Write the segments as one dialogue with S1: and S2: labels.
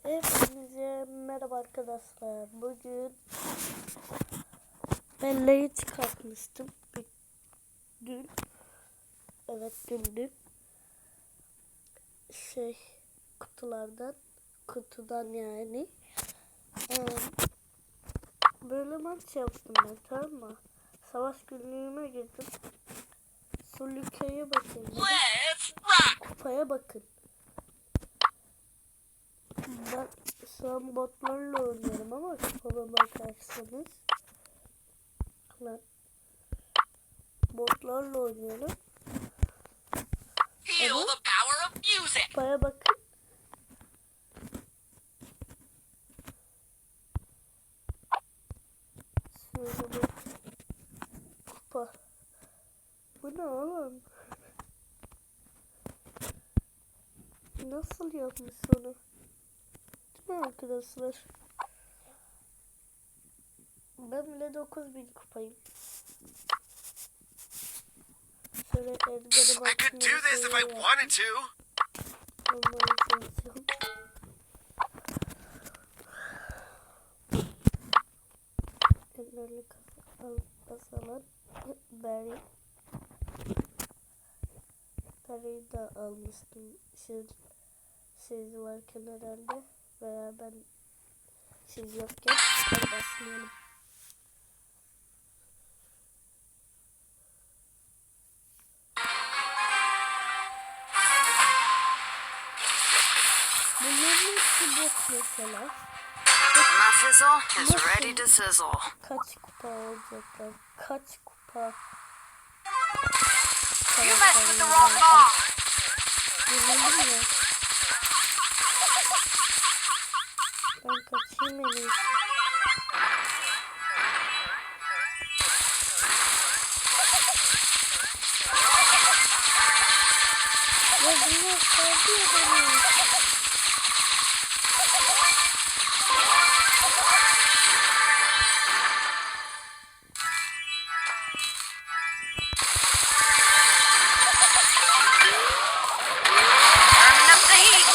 S1: Hepinize merhaba arkadaşlar. Bugün belleği çıkartmıştım. Dün. Evet dündü. Kutudan yani. Böyle maç yaptım ben, tamam mı? Savaş günlüğüme girdim. Sulukaya bakın. Kupaya bakın. Ben şu an botlarla oynuyorum ama kupama bakarsanız botlarla oynuyorum. Evet. Kupaya bakın. Şöyle bak. Kupa. Bu ne oğlum? Nasıl yapmış onu? Değil mi arkadaşlar? Ben bile 9000 kupayım. Şöyle Edgar'ı
S2: I could do this if I wanted to.
S1: Edgar'lı kasalar Barry'i de almıştım. Siz varken herhalde veya ben siz yokken başlayalım. Bunların hepsi bot mesela.
S2: My fizzle is ready to sizzle.
S1: Kaç kupa olacaklar? Kaç kupa?
S2: You messed with the wrong ball.
S1: Bilmiyorum ya. Ben kaçayım en iyisi. Ya bunlar sardı ya beni.
S2: Turning up the heat.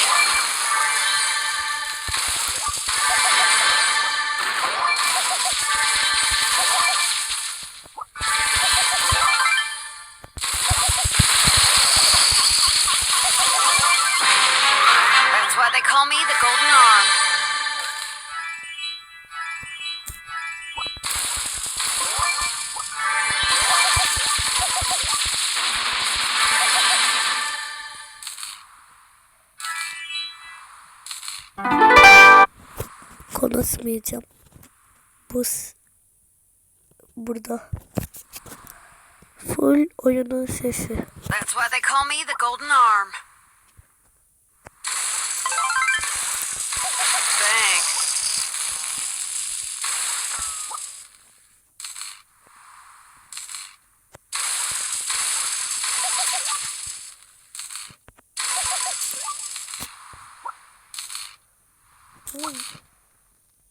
S2: That's why they call me the Golden Arm.
S1: Konuşmayacağım. Burada. Full oyunun sesi.
S2: That's why they call me the Golden Arm. Bang.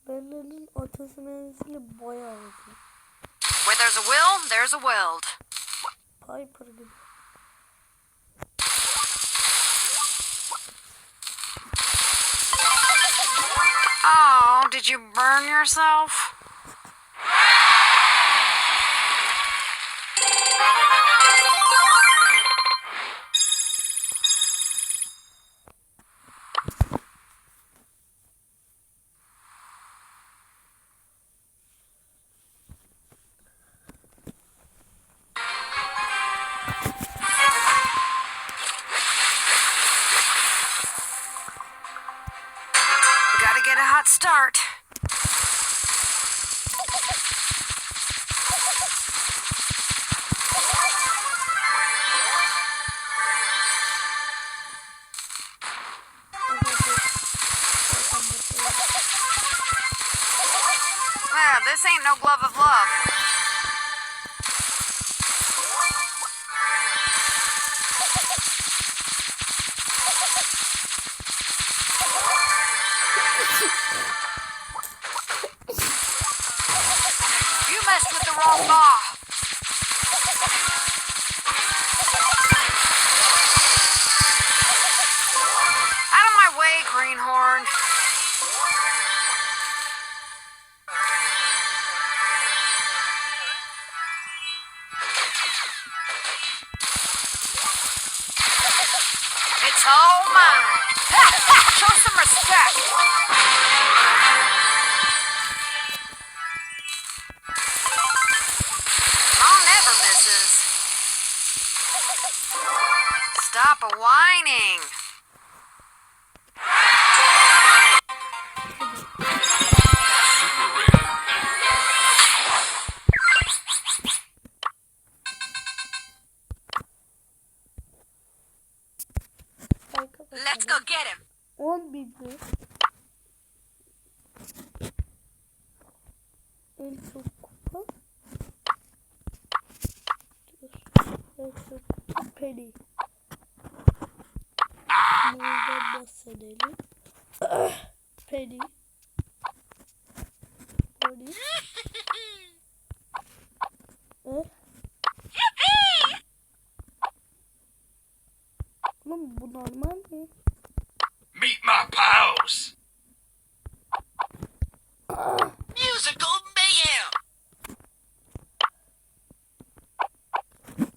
S1: Benlerin atası menzili bayağı uzun.
S2: Where there's a will, there's a weld.
S1: Piper gibi.
S2: Oh, did you burn yourself? Gotta get a hot start. Yeah, this ain't no glove of love. You messed with the wrong ball. Out of my way, greenhorn.
S1: mıydı? En çok kupa. Dur. En çok kupa Penny. Bundan bahsedelim. Penny. Penny. Oğlum bu normal mi?
S3: Meet my pals. Musical mayhem.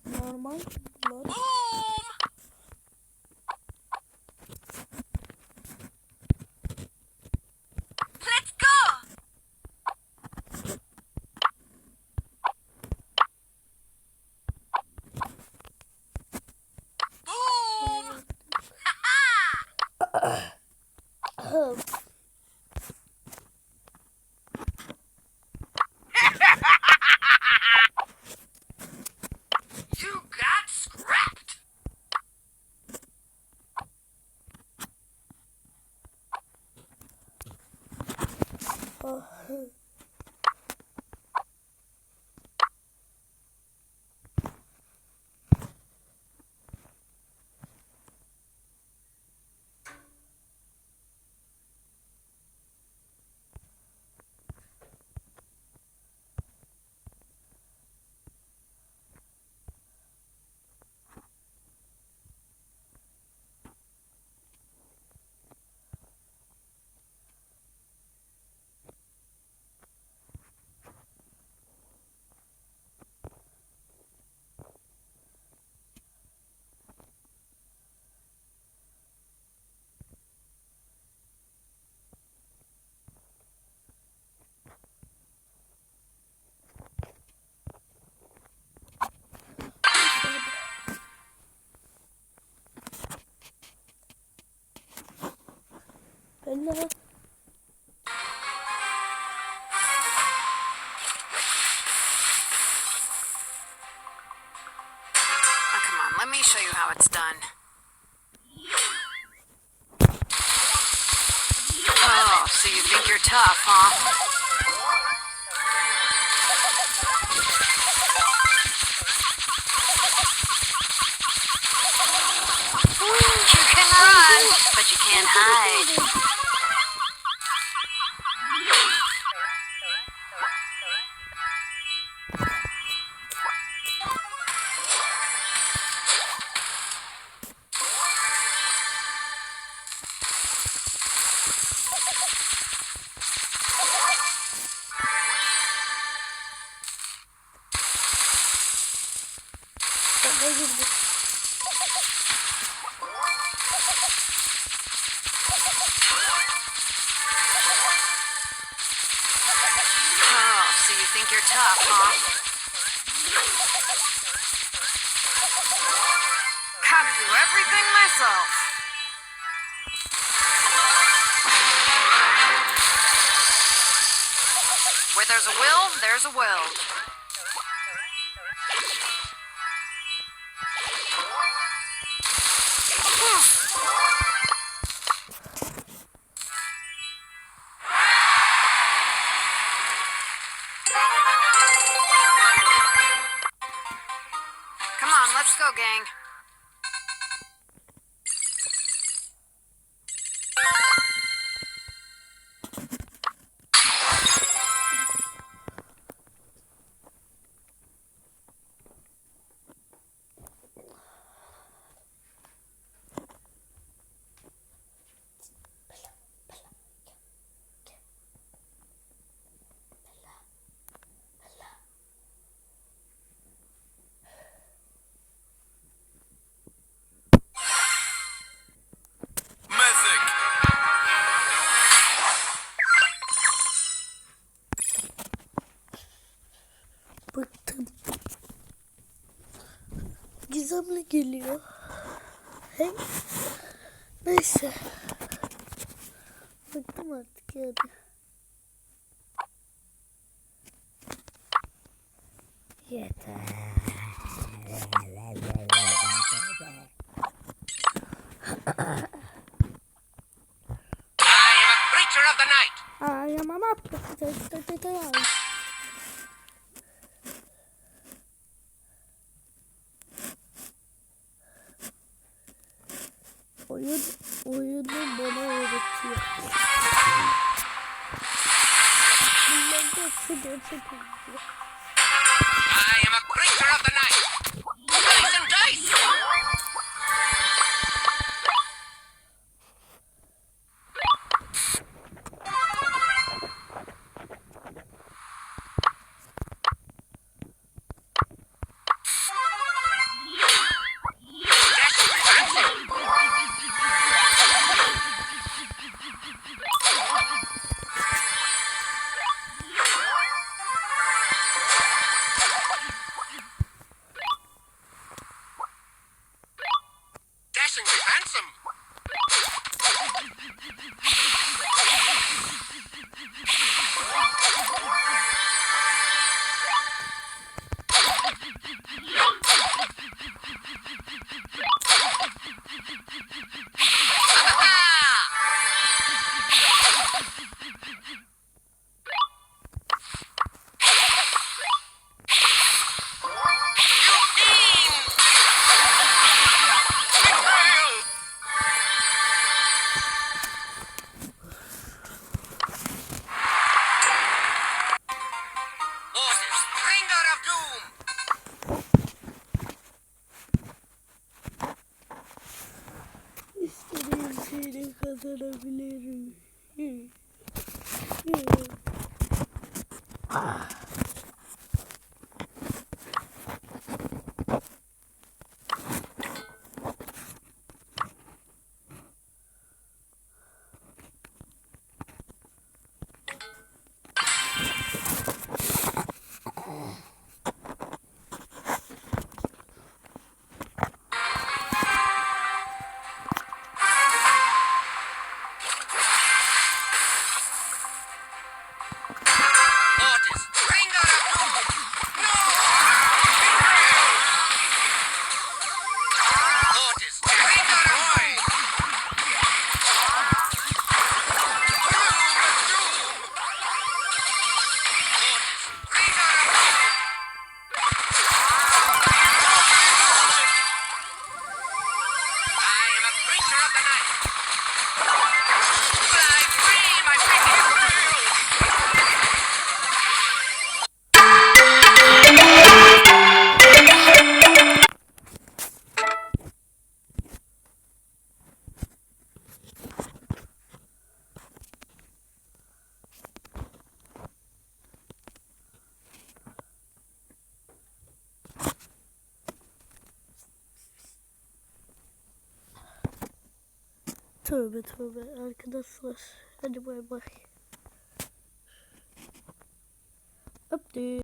S1: Normal bunlar.
S3: Boom. Let's go. Boom. You got scrapped.
S1: Bella.
S2: Oh, come on, let me show you how it's done. Oh, so you think you're tough, huh? You can run, but you can't hide.
S1: Bana girdi.
S2: Oh, so you think you're tough, huh? Gotta do everything myself. Where there's a will, there's a will. Come on, let's go, gang.
S3: Mythic.
S1: Bıktım. Gizemli geliyor. Hey. Neyse. Bıktım artık yani. Yeter.
S3: creature of the night.
S1: I am a map. Oyunu bana öğretiyor. Bunlar da şu gerçek oyuncu.
S3: I am a creature of the night. Dice and dice. Dashingly handsome.
S1: İstediğim şeyi kazanabilirim. Tövbe tövbe arkadaşlar. Hadi bay bay. Öptüm.